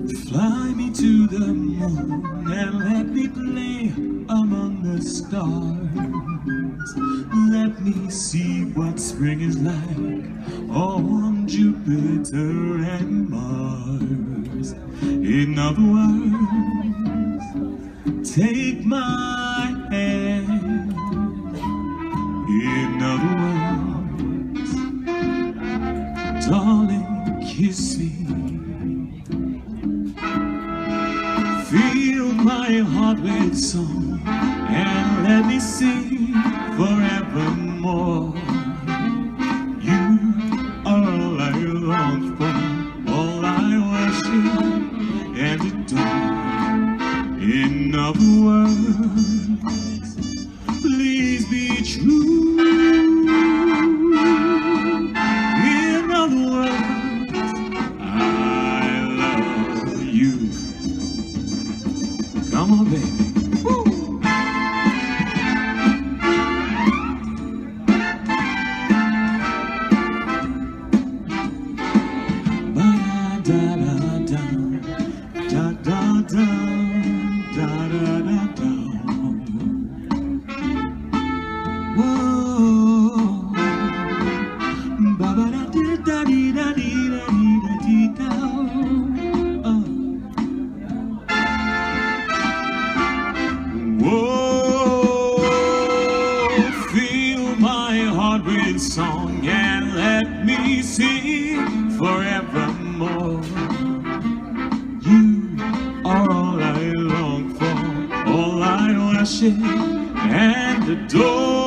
Fly me to the moon and let me play among the stars. Let me see what spring is like on Jupiter and Mars. In other words, take my hand. In other words, darling, kiss me. Fill my heart with song and let me sing forevermore. You are all I long for, all I worship and adore. In other words, please be true. In other words, I love you. Come on, baby. Woo! Ba-da-da-da-da, da-da-da, da-da-da-da. Whoa. Ba-ba-da-dee-da-dee-da-dee-da-dee-da-dee-da. Whoa, fill my heart with song and let me sing forevermore. You are all I long for, all I worship and adore.